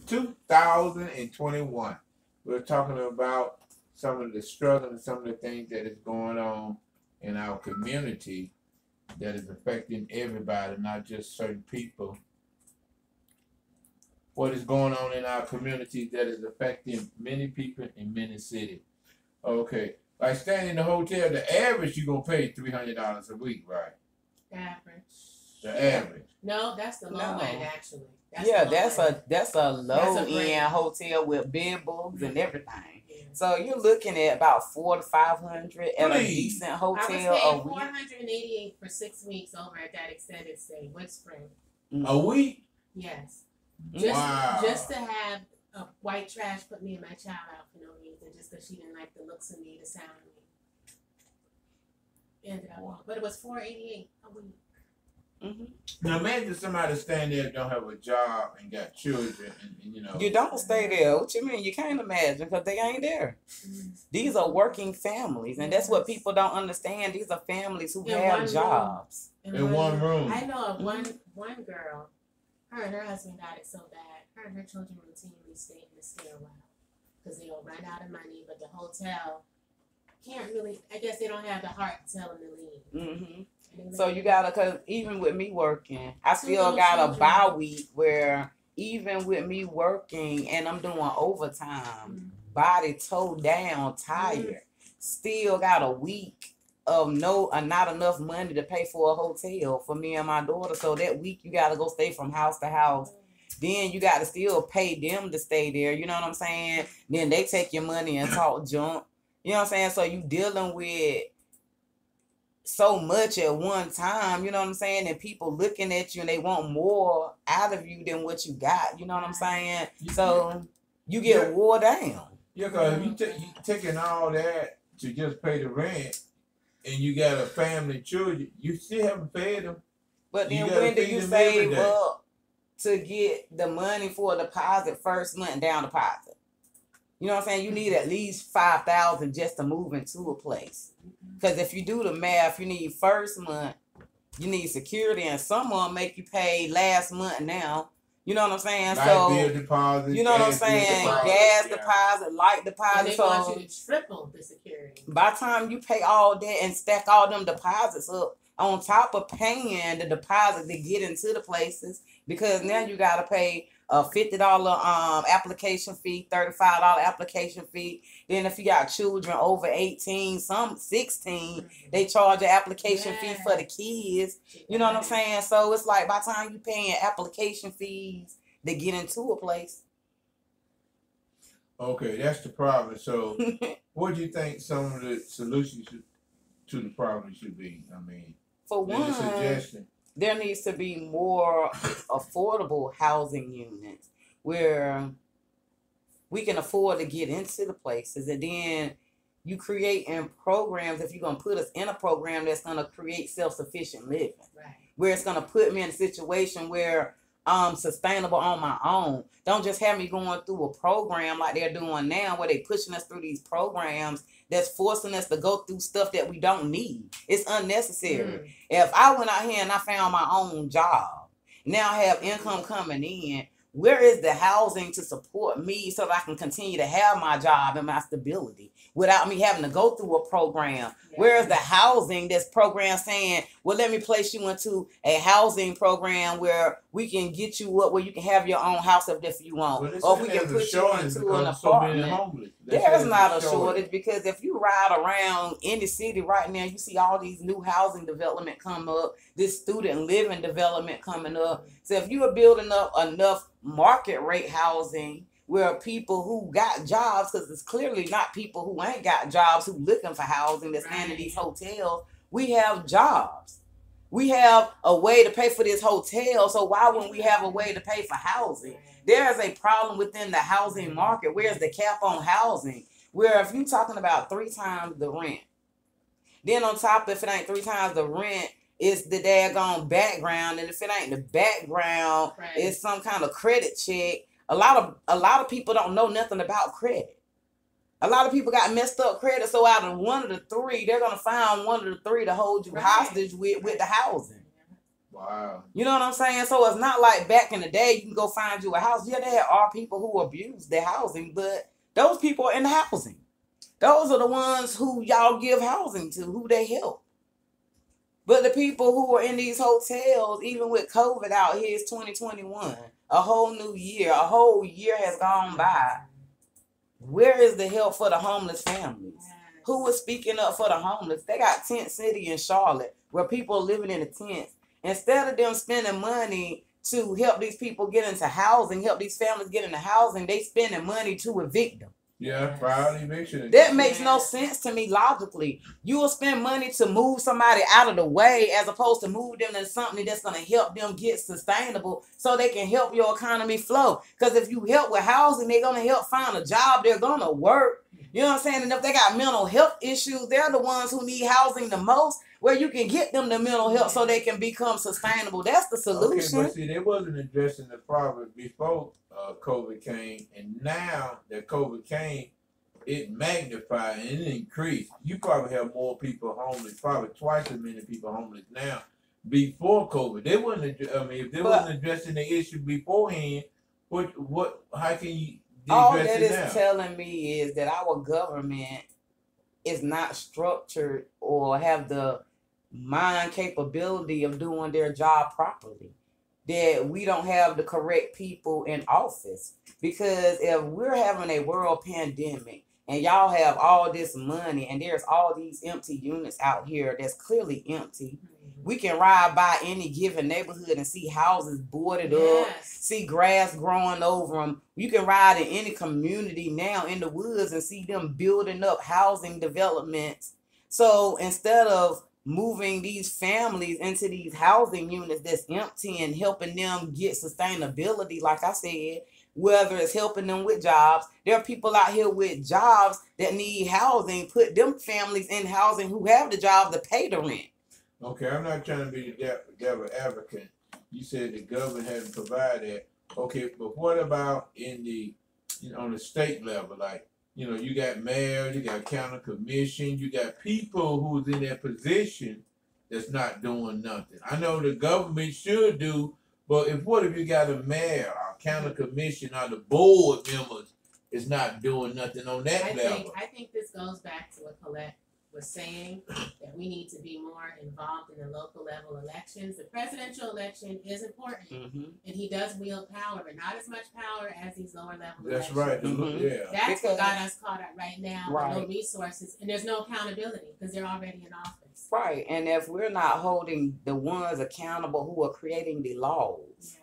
2021. We're talking about some of the struggle and some of the things that is going on in our community that is affecting everybody, not just certain people. What is going on in our community that is affecting many people in many cities. Okay. Like staying in the hotel, the average you're gonna pay $300 a week, right? Average. The average. No, that's the low end actually. That's a low end hotel with bed bugs and everything. Yeah. So you're looking at about $400 to $500 at a decent hotel. I was paying $488 for 6 weeks over at that extended stay with Spring. A week? Yes. Just to have a white trash put me and my child out for no reason, just because she didn't like the looks of me, the sound of me. Ended up, but it was $488 a week. Mm-hmm. Now imagine somebody staying there don't have a job and got children, and you know. You don't stay there. What you mean? You can't imagine because they ain't there. Mm-hmm. These are working families, and that's what people don't understand. These are families who have jobs in one room. I know of one girl. Her and her husband got it so bad. Her and her children routinely stay in the stairwell because they'll run out of money, but the hotel can't really. I guess they don't have the heart to tell them to leave. Mm-hmm. So you gotta, cause even with me working, I still got a bye week where even with me working and I'm doing overtime, body toe down, tired, still got a week of not enough money to pay for a hotel for me and my daughter. So that week you gotta go stay from house to house. Then you gotta still pay them to stay there. You know what I'm saying? Then they take your money and talk junk. You know what I'm saying? So you dealing with so much at one time, you know what I'm saying? And people looking at you and they want more out of you than what you got. You know what I'm saying? So you get wore down. Yeah, because if you taking all that to just pay the rent and you got a family, children, you still haven't fed them. But then when do you save up to get the money for a deposit first month down deposit? You know what I'm saying? You need at least $5,000 just to move into a place. Because if you do the math, you need first month, you need security, and some of them make you pay last month now. You know what I'm saying? Bill deposit, you know what I'm saying? Gas deposit, light deposit. And they want you to triple the security. By the time you pay all that and stack all them deposits up, on top of paying the deposit to get into the places, because now you got to pay a $50 application fee, $35 application fee. Then if you got children over 18, some 16, they charge an application fee for the kids. You know what I'm saying? So it's like by the time you paying application fees to get into a place. Okay, that's the problem. So what do you think some of the solutions to the problem should be? I mean, for one, suggestion. There needs to be more affordable housing units where we can afford to get into the places. And then you create in programs, if you're going to put us in a program that's going to create self-sufficient living. Right. Where it's going to put me in a situation where I'm sustainable on my own. Don't just have me going through a program like they're doing now where they pushing us through these programs that's forcing us to go through stuff that we don't need. It's unnecessary. If I went out here and I found my own job, now I have income coming in, where is the housing to support me so that I can continue to have my job and my stability without me having to go through a program? Yeah. Where is the housing that's program saying, well, let me place you into a housing program where we can get you up where you can have your own house if you want. Or we can put you into an apartment. There's not a shortage because if you ride around any city right now, you see all these new housing development come up, this student living development coming up. So if you are building up enough market rate housing where people who got jobs, because it's clearly not people who ain't got jobs who looking for housing that's in these hotels, we have jobs. We have a way to pay for this hotel, so why wouldn't we have a way to pay for housing? There is a problem within the housing market. Where's the cap on housing? Where if you're talking about 3 times the rent, then on top, if it ain't 3 times the rent, it's the daggone background, and if it ain't the background, it's some kind of credit check. A lot of people don't know nothing about credit. A lot of people got messed up credit, so out of one of the 3, they're gonna find one of the 3 to hold you hostage with the housing. Wow. You know what I'm saying? So it's not like back in the day you can go find you a house. Yeah, there are people who abuse their housing, but those people are in the housing. Those are the ones who y'all give housing to, who they help. But the people who are in these hotels, even with COVID out here, it's 2021, a whole new year, a whole year has gone by. Where is the help for the homeless families? Who is speaking up for the homeless? They got Tent City in Charlotte where people are living in the tents. Instead of them spending money to help these people get into housing, help these families get into housing, they spending money to evict them. Yeah, file eviction. That makes no sense to me logically. You will spend money to move somebody out of the way as opposed to move them to something that's going to help them get sustainable so they can help your economy flow. Because if you help with housing, they're going to help find a job. They're going to work. You know what I'm saying? And if they got mental health issues, they're the ones who need housing the most, where you can get them the mental health so they can become sustainable. That's the solution. Okay, but see, they wasn't addressing the problem before COVID came, and now that COVID came, it magnified and it increased. You probably have more people homeless, probably twice as many people homeless now. Before COVID, they wasn't. I mean, if they wasn't addressing the issue beforehand, what? How can you? All that is telling me is that our government is not structured or have the mind capability of doing their job properly. That we don't have the correct people in office. Because if we're having a world pandemic and y'all have all this money and there's all these empty units out here that's clearly empty, we can ride by any given neighborhood and see houses boarded up, see grass growing over them. You can ride in any community now in the woods and see them building up housing developments. So instead of moving these families into these housing units that's empty and helping them get sustainability, like I said, whether it's helping them with jobs, there are people out here with jobs that need housing. Put them families in housing who have the jobs to pay the rent. Okay, I'm not trying to be the devil advocate. You said the government hadn't provided that. Okay, but what about in the, on the state level? Like, you got mayors, you got county commission, you got people who's in that position that's not doing nothing. I know the government should do, but what if you got a mayor or county commission or the board members is not doing nothing on that level? I think this goes back to what Colette was saying, that we need to be more involved in the local level elections. The presidential election is important, and he does wield power, but not as much power as these lower level That's elections. right. Yeah. That's what got us caught up right now. With no resources, and there's no accountability because they're already in office. Right, and if we're not holding the ones accountable who are creating the laws,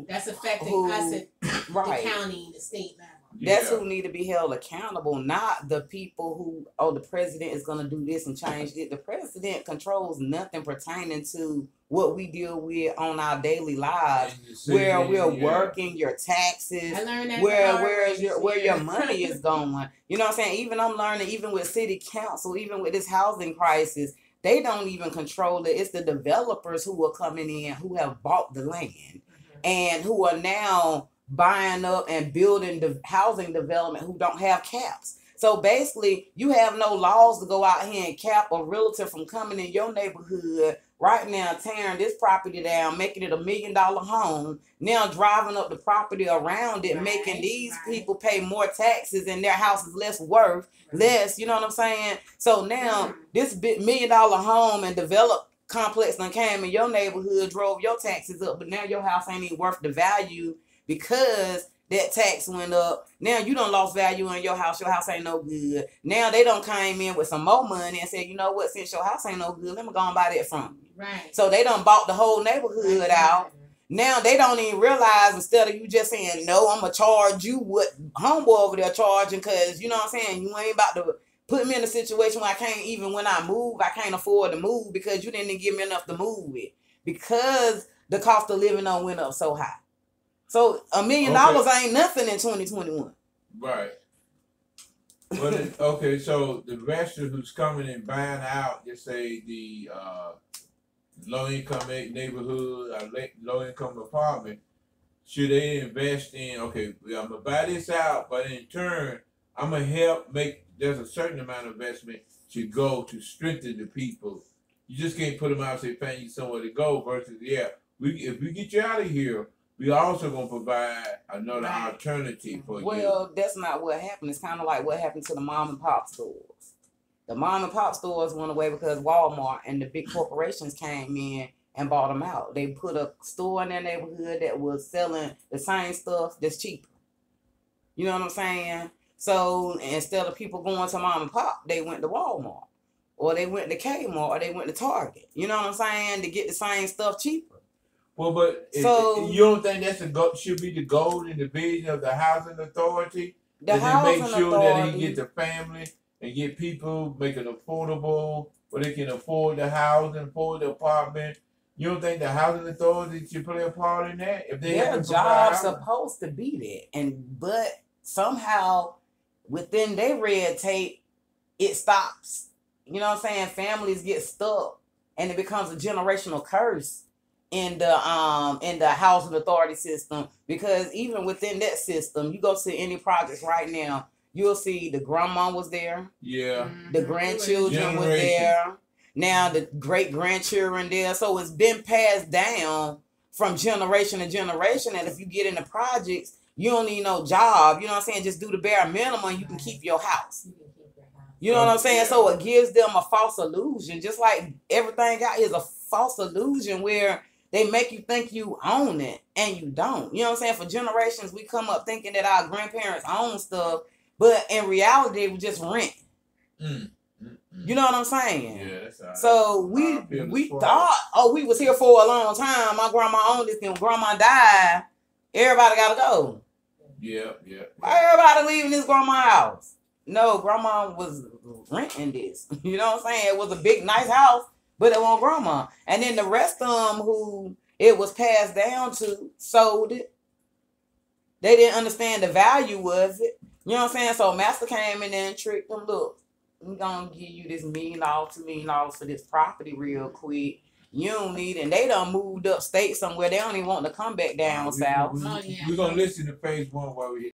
that's affecting us at the county, the state level. That's who need to be held accountable, not the people who, the president is going to do this and change it. The president controls nothing pertaining to what we deal with on our daily lives, where we're working, your taxes, where your money is going. You know what I'm saying? Even I'm learning, even with city council, even with this housing crisis, they don't even control it. It's the developers who are coming in who have bought the land and who are now buying up and building the housing development who don't have caps. So basically, you have no laws to go out here and cap a realtor from coming in your neighborhood right now, tearing this property down, making it $1 million home, now driving up the property around it, making these people pay more taxes and their house is less worth, less, you know what I'm saying? So now this $1 million home and developed complex done came in your neighborhood, drove your taxes up, but now your house ain't even worth the value because that tax went up. Now you done lost value in your house. Your house ain't no good. Now they done came in with some more money and said, you know what, since your house ain't no good, let me go and buy that from you. Right. So they done bought the whole neighborhood out. Now they don't even realize, instead of you just saying, no, I'm going to charge you what homeboy over there charging, because, you know what I'm saying, you ain't about to put me in a situation where I can't, even when I move, I can't afford to move because you didn't give me enough to move with, because the cost of living done went up so high. So $1 million ain't nothing in 2021. Right. But okay, so the investor who's coming and buying out, just say the low income neighborhood or low income apartment, should they invest in? Okay, I'm gonna buy this out, but in turn, I'm gonna help make. There's a certain amount of investment should go to strengthen the people You just can't put them out and say find you somewhere to go. Versus, if we get you out of here, we also gonna provide another Right. alternative for you. Well, that's not what happened. It's kind of like what happened to the mom and pop stores. The mom and pop stores went away because Walmart and the big corporations came in and bought them out. They put a store in their neighborhood that was selling the same stuff that's cheaper. You know what I'm saying? So instead of people going to mom and pop, they went to Walmart, or they went to Kmart, or they went to Target. You know what I'm saying? To get the same stuff cheaper. Well, but So- you don't think should be the goal and the vision of the housing authority? The That housing they make sure that authority. he get the family and get people, make it affordable where they can afford the housing, afford the apartment. You don't think the housing authority should play a part in that? If they Their have to provide job's housing? supposed to be that, but somehow within their red tape, it stops. You know what I'm saying? Families get stuck, and it becomes a generational curse in the housing authority system. Because even within that system, you go to any projects right now, you'll see the grandma was there, Yeah. the Mhm. grandchildren were Generation. there, now the great grandchildren there. So it's been passed down from generation to generation. And if you get into projects, you don't need no job. You know what I'm saying? Just do the bare minimum. You can keep your house. You can keep your house. You know what I'm saying? Yeah. So it gives them a false illusion. Just like everything out here is a false illusion where they make you think you own it and you don't. You know what I'm saying? For generations, we come up thinking that our grandparents own stuff, but in reality, it was just rent. You know what I'm saying? Yeah, that's all right. So I feel we the swag. thought, we was here for a long time. My grandma owned this thing. Grandma died. Everybody gotta go. Yeah. Why everybody leaving this grandma house? No, grandma was renting this. You know what I'm saying? It was a big, nice house, but it wasn't grandma. And then the rest of them who it was passed down to sold it. They didn't understand the value of it. You know what I'm saying? So Master came in there and tricked them. Look, I'm gonna give you this $1 million, $2 million for this property real quick. You don't need it. And they done moved upstate somewhere. They don't even want to come back down south. Oh, yeah. We're gonna listen to phase one while we